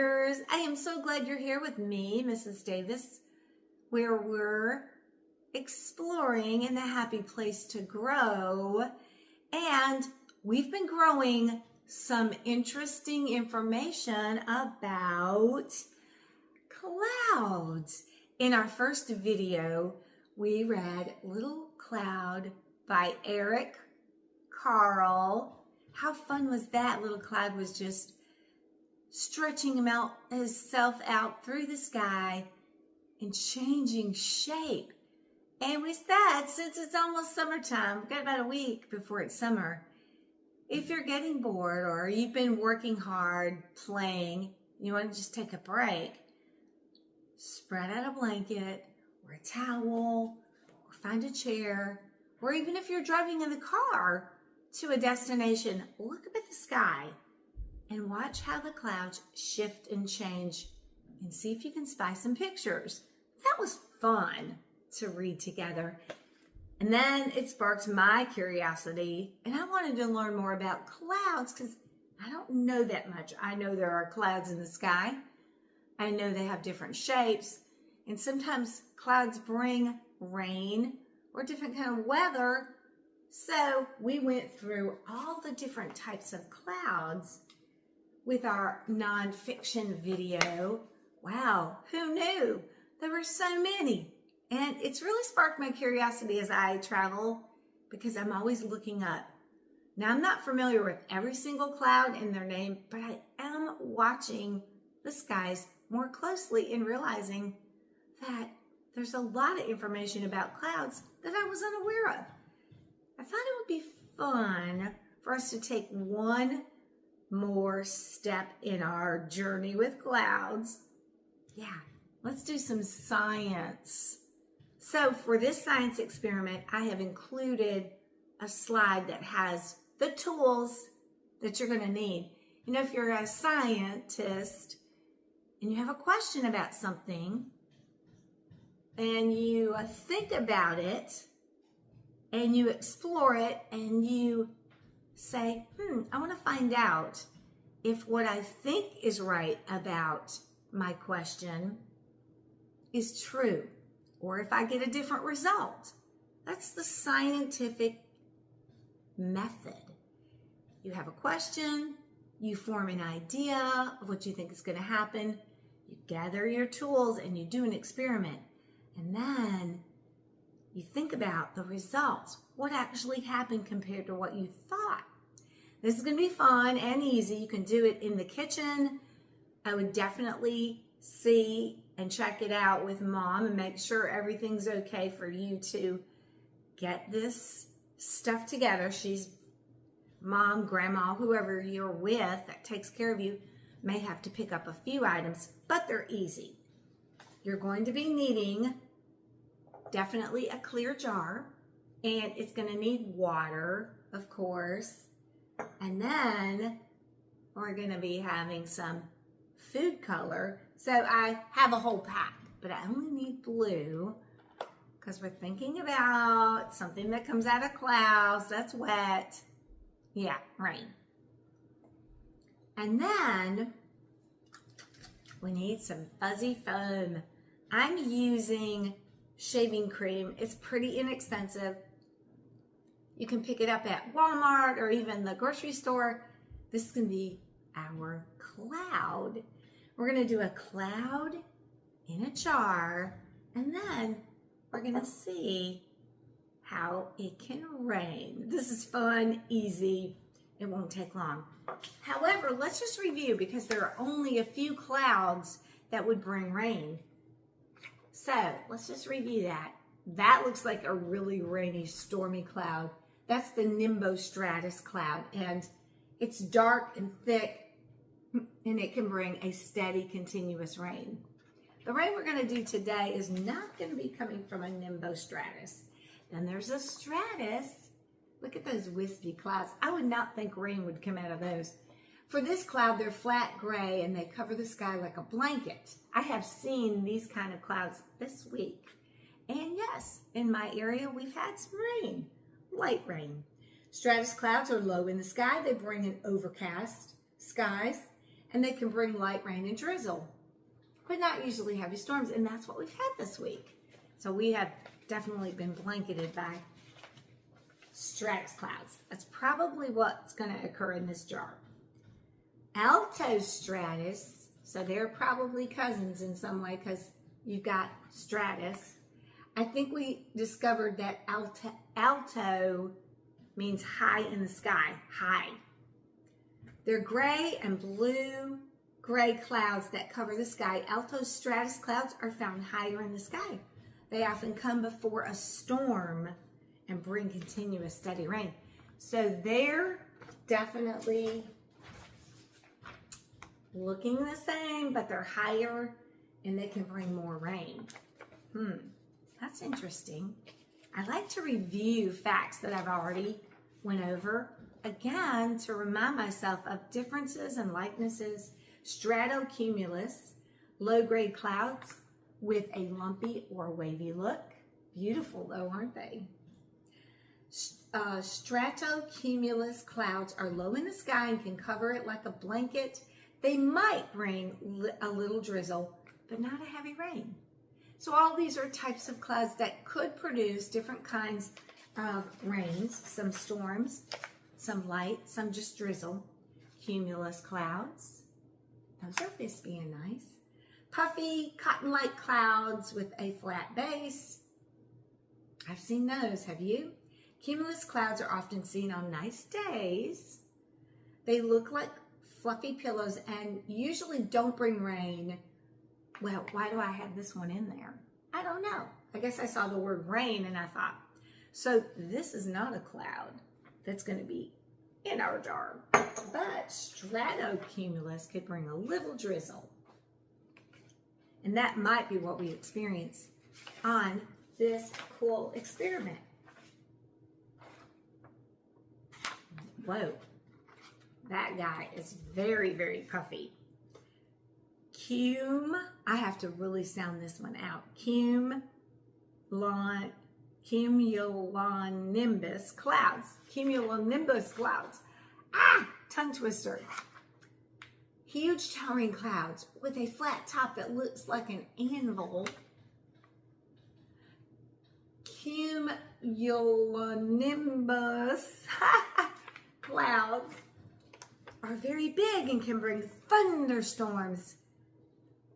readers. I am so glad you're here with me, Mrs. Davis, where we're exploring in the happy place to grow. And we've been growing some interesting information about clouds. In our first video, we read Little Cloud by Eric Carle. How fun was that? Little Cloud was just stretching himself out through the sky and changing shape. And we said, since it's almost summertime, we've got about a week before it's summer. If you're getting bored or you've been working hard, playing, you want to just take a break, spread out a blanket or a towel or find a chair, or even if you're driving in the car to a destination, look up at the sky and watch how the clouds shift and change and see if you can spy some pictures. That was fun to read together. And then it sparked my curiosity, and I wanted to learn more about clouds because I don't know that much. I know there are clouds in the sky. I know they have different shapes, and sometimes clouds bring rain or different kind of weather. So we went through all the different types of clouds with our nonfiction video. Wow, who knew? There were so many. And it's really sparked my curiosity as I travel because I'm always looking up. Now, I'm not familiar with every single cloud and their name, but I am watching the skies more closely and realizing that there's a lot of information about clouds that I was unaware of. I thought it would be fun for us to take one more step in our journey with clouds. Yeah, let's do some science. So for this science experiment, I have included a slide that has the tools that you're going to need. You know, if you're a scientist and you have a question about something and you think about it and you explore it and you say, I want to find out if what I think is right about my question is true, or if I get a different result. That's the scientific method. You have a question, you form an idea of what you think is going to happen, you gather your tools and you do an experiment, and then you think about the results. What actually happened compared to what you thought? This is going to be fun and easy. You can do it in the kitchen. I would definitely see and check it out with Mom and make sure everything's okay for you to get this stuff together. She's Mom, Grandma, whoever you're with that takes care of you may have to pick up a few items, but they're easy. You're going to be needing definitely a clear jar, and it's going to need water, of course. And then we're going to be having some food color. So I have a whole pack, but I only need blue because we're thinking about something that comes out of clouds that's wet. Yeah, rain. And then we need some fuzzy foam. I'm using shaving cream. It's pretty inexpensive. You can pick it up at Walmart or even the grocery store. This is going to be our cloud. We're going to do a cloud in a jar, and then we're going to see how it can rain. This is fun, easy. It won't take long. However, let's just review because there are only a few clouds that would bring rain. So let's just review that. That looks like a really rainy, stormy cloud. That's the nimbostratus cloud, and it's dark and thick, and it can bring a steady, continuous rain. The rain we're going to do today is not going to be coming from a nimbostratus. Then there's a stratus. Look at those wispy clouds. I would not think rain would come out of those. For this cloud, they're flat gray, and they cover the sky like a blanket. I have seen these kind of clouds this week. And yes, in my area, we've had some rain, light rain. Stratus clouds are low in the sky. They bring in overcast skies. and they can bring light rain and drizzle, but not usually heavy storms, and that's what we've had this week. So we have definitely been blanketed by stratus clouds. That's probably what's going to occur in this jar. Altostratus, so they're probably cousins in some way because you've got stratus. I think we discovered that alto means high in the sky, high. They're gray and blue-gray clouds that cover the sky. Altostratus clouds are found higher in the sky. They often come before a storm and bring continuous steady rain. So they're definitely looking the same, but they're higher and they can bring more rain. That's interesting. I like to review facts that I've already went over again to remind myself of differences and likenesses. Stratocumulus, low-grade clouds with a lumpy or wavy look. Beautiful though, aren't they? Stratocumulus clouds are low in the sky and can cover it like a blanket. They might bring a little drizzle, but not a heavy rain. So all these are types of clouds that could produce different kinds of rains, some storms, some light, some just drizzle. Cumulus clouds, those are wispy and nice. Puffy, cotton-like clouds with a flat base. I've seen those, have you? Cumulus clouds are often seen on nice days. They look like fluffy pillows and usually don't bring rain. Well, why do I have this one in there? I don't know. I guess I saw the word rain and I thought, so this is not a cloud that's going to be in our jar. But stratocumulus could bring a little drizzle. And that might be what we experience on this cool experiment. Whoa, that guy is very, very puffy. I have to really sound this one out. Cumulonimbus clouds. Cumulonimbus clouds. Tongue twister. Huge towering clouds with a flat top that looks like an anvil. Cumulonimbus clouds are very big and can bring thunderstorms.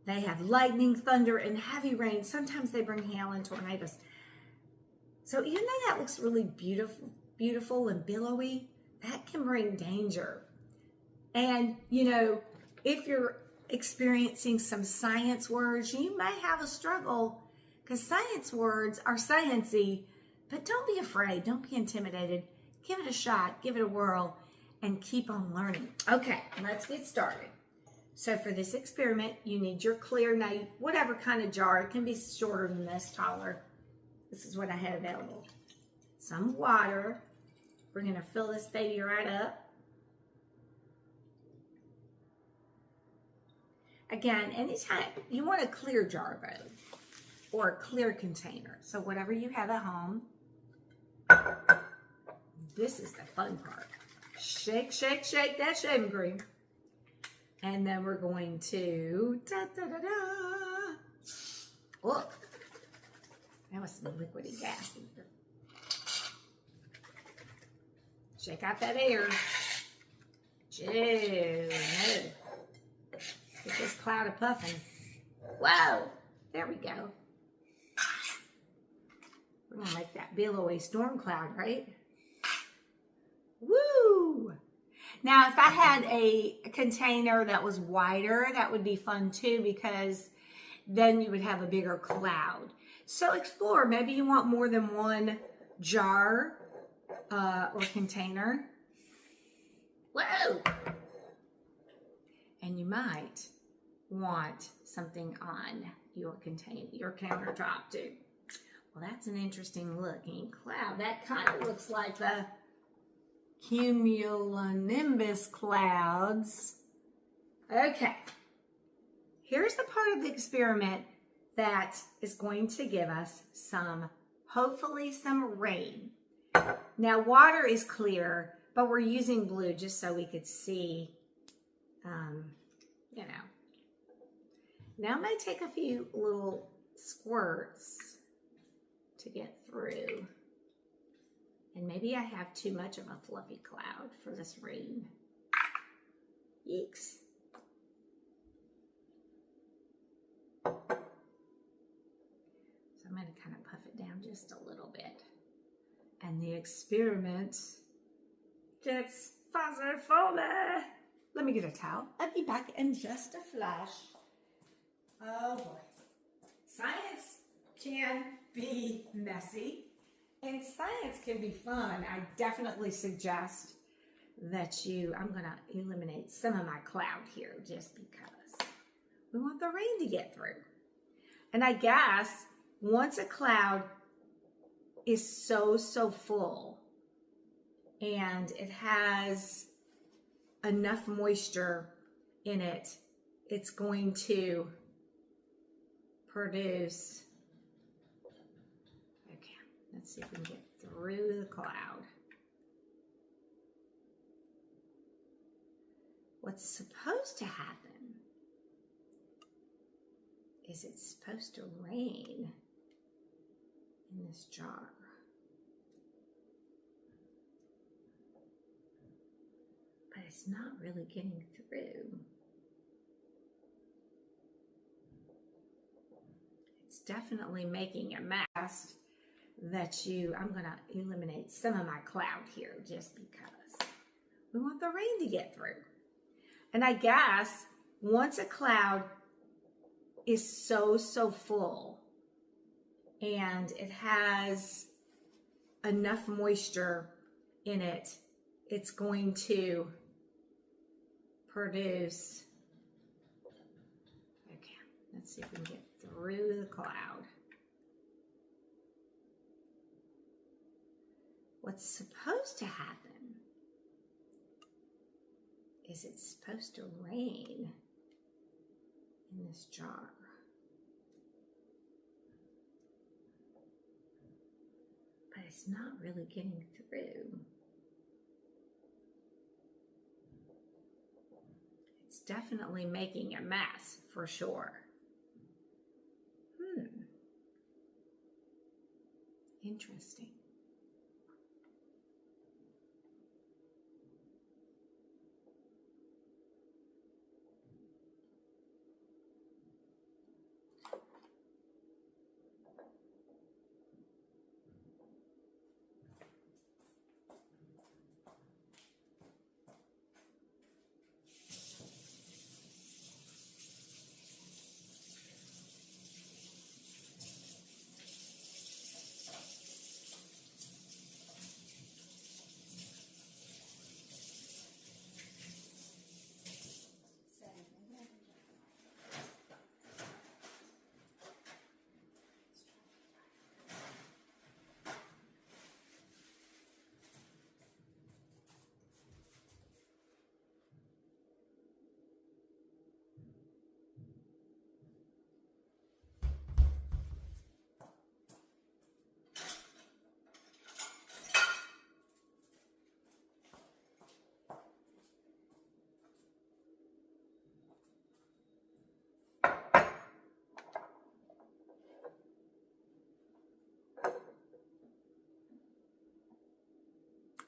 They have lightning, thunder, and heavy rain. Sometimes they bring hail and tornadoes. So even though that looks really beautiful and billowy, that can bring danger. And, you know, if you're experiencing some science words, you may have a struggle because science words are sciencey, but don't be afraid. Don't be intimidated. Give it a shot. Give it a whirl and keep on learning. Okay, let's get started. So for this experiment, you need your clear, now whatever kind of jar, it can be shorter than this, taller. This is what I had available. Some water. We're gonna fill this baby right up. Again, anytime, you want a clear jar though, or a clear container. So whatever you have at home. This is the fun part. Shake, shake, shake that shaving cream. And then we're going to, Look, that was some liquidy gas in here. Shake out that air. Get this cloud of puffing. Whoa, there we go. We're gonna make that billowy storm cloud, right? Woo! Now, if I had a container that was wider, that would be fun too, because then you would have a bigger cloud. So explore. Maybe you want more than one jar or container. Whoa! And you might want something on your countertop too. Well, that's an interesting looking cloud. That kind of looks like the cumulonimbus clouds. Okay, here's the part of the experiment that is going to give us hopefully some rain. Now, water is clear, but we're using blue just so we could see you know. Now I might take a few little squirts to get through. And maybe I have too much of a fluffy cloud for this rain. Yeeks. So I'm going to kind of puff it down just a little bit. And the experiment gets fuzzy for me. Let me get a towel. I'll be back in just a flash. Oh boy. Science can be messy and science can be fun. I definitely suggest that I'm going to eliminate some of my cloud here just because we want the rain to get through. And I guess once a cloud is so full and it has enough moisture in it, it's going to produce. Okay, let's see if we can get through the cloud. What's supposed to happen is it's supposed to rain in this jar. But it's not really getting through. It's definitely making a mess that I'm going to eliminate some of my cloud here just because we want the rain to get through. And I guess once a cloud is so full and it has enough moisture in it, it's going to produce. Okay, let's see if we can get through the cloud. What's supposed to happen is it's supposed to rain in this jar. But it's not really getting through. It's definitely making a mess for sure. Interesting.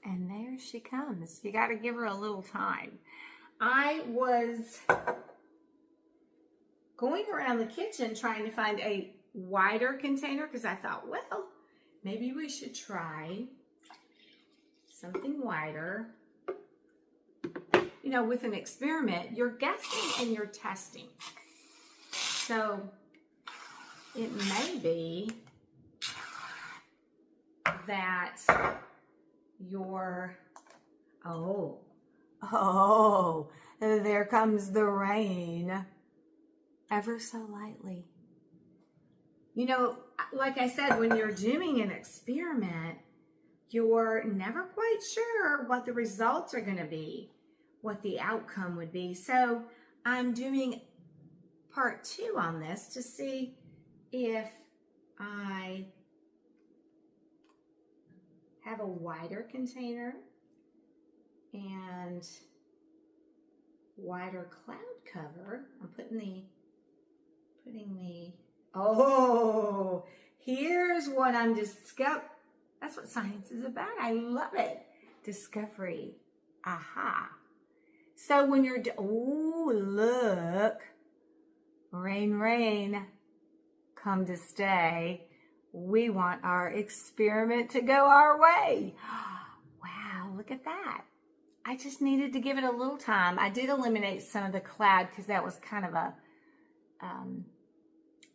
And there she comes. You got to give her a little time. I was going around the kitchen trying to find a wider container because I thought, well, maybe we should try something wider. You know, with an experiment, you're guessing and you're testing. So it may be that there comes the rain ever so lightly. You know, like I said, when you're doing an experiment, you're never quite sure what the results are going to be, what the outcome would be. So I'm doing part 2 on this to see if I have a wider container and wider cloud cover. I'm oh, here's what I'm discovering. That's what science is about. I love it. Discovery. Aha. So when you're, oh, look. Rain, rain, come to stay. We want our experiment to go our way. Wow, look at that. I just needed to give it a little time. I did eliminate some of the cloud because that was kind of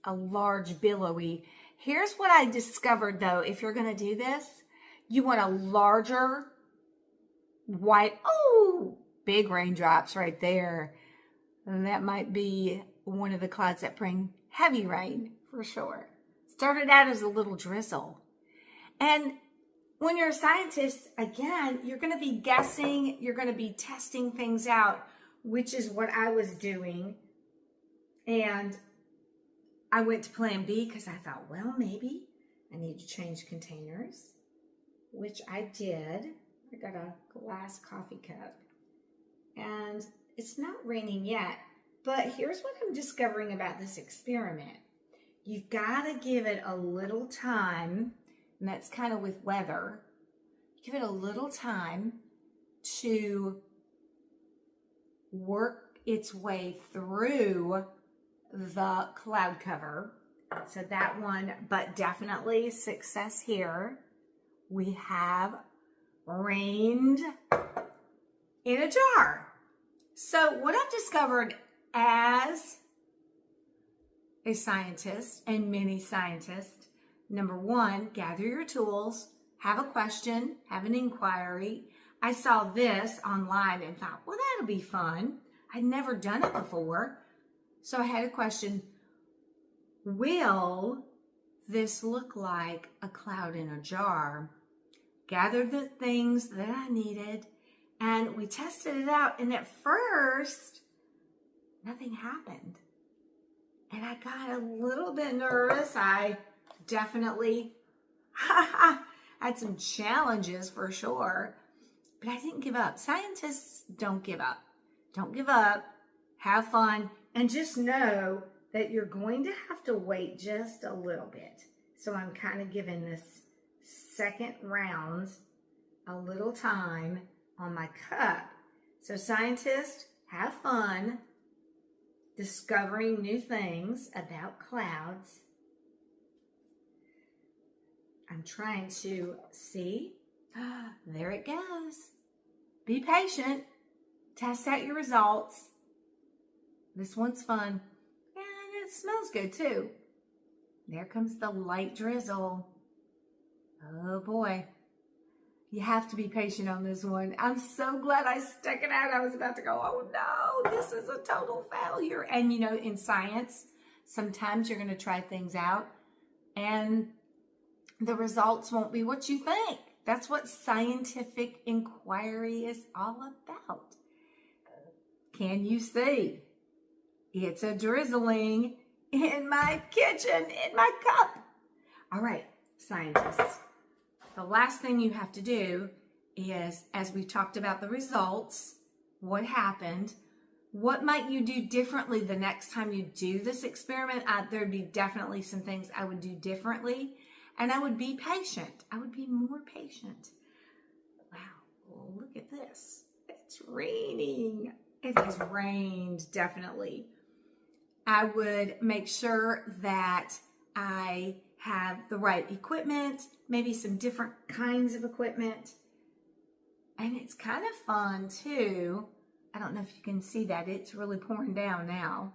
a large billowy. Here's what I discovered though. If you're going to do this, you want a larger white, oh, big raindrops right there. And that might be one of the clouds that bring heavy rain for sure. Started out as a little drizzle. And when you're a scientist, again, you're going to be guessing, you're going to be testing things out, which is what I was doing. And I went to plan B because I thought, well, maybe I need to change containers, which I did. I got a glass coffee cup. And it's not raining yet, but here's what I'm discovering about this experiment. You've got to give it a little time, and that's kind of with weather. Give it a little time to work its way through the cloud cover. So that one, but definitely success here. We have rained in a jar. So what I've discovered as a scientist and many scientists, number one, gather your tools, have a question, have an inquiry. I saw this online and thought, well, that'll be fun. I'd never done it before. So I had a question, will this look like a cloud in a jar? Gathered the things that I needed and we tested it out. And at first, nothing happened. And I got a little bit nervous. I definitely had some challenges for sure, but I didn't give up. Scientists don't give up. Don't give up. Have fun. And just know that you're going to have to wait just a little bit. So I'm kind of giving this second round a little time on my cup. So scientists, have fun discovering new things about clouds. I'm trying to see. There it goes. Be patient. Test out your results. This one's fun. And it smells good too. There comes the light drizzle. Oh boy. You have to be patient on this one. I'm so glad I stuck it out. I was about to go, oh no, this is a total failure. And you know, in science, sometimes you're going to try things out and the results won't be what you think. That's what scientific inquiry is all about. Can you see? It's a drizzling in my kitchen, in my cup. All right, scientists. The last thing you have to do is, as we talked about the results, what happened, what might you do differently the next time you do this experiment? There'd be definitely some things I would do differently, and I would be patient. I would be more patient. Wow, well, look at this. It's raining. It has rained, definitely. I would make sure that I have the right equipment, maybe some different kinds of equipment. And it's kind of fun too. I don't know if you can see that. It's really pouring down now.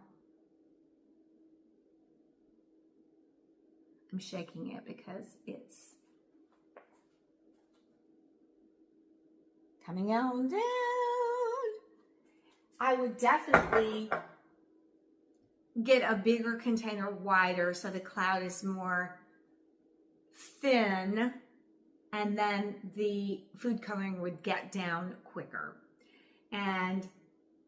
I'm shaking it because it's coming on down. I would definitely get a bigger container, wider, so the cloud is more thin, and then the food coloring would get down quicker. And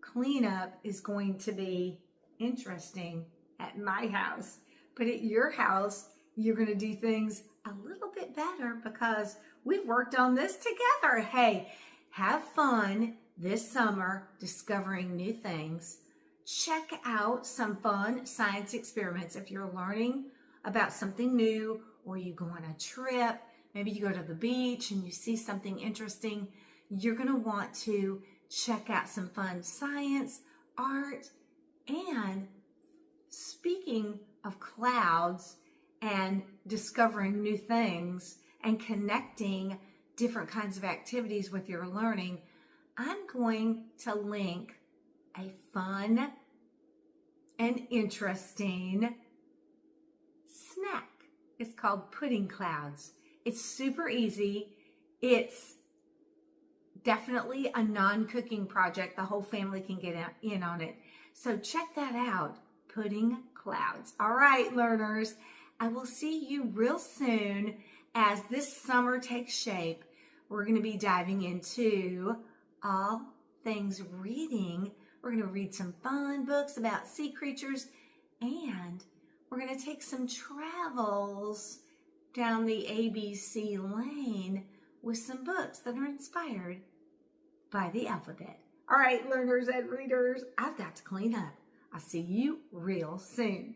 cleanup is going to be interesting at my house, but at your house, you're going to do things a little bit better because we've worked on this together. Hey, have fun, this summer discovering new things. Check out some fun science experiments. If you're learning about something new, or you go on a trip, maybe you go to the beach and you see something interesting, you're going to want to check out some fun science, art, and speaking of clouds and discovering new things and connecting different kinds of activities with your learning, I'm going to link a fun and interesting snack. It's called pudding clouds. It's super easy. It's definitely a non-cooking project. The whole family can get in on it. So check that out, pudding clouds. All right, learners, I will see you real soon as this summer takes shape. We're going to be diving into all things reading. We're going to read some fun books about sea creatures, and we're going to take some travels down the ABC lane with some books that are inspired by the alphabet. All right, learners and readers, I've got to clean up. I'll see you real soon.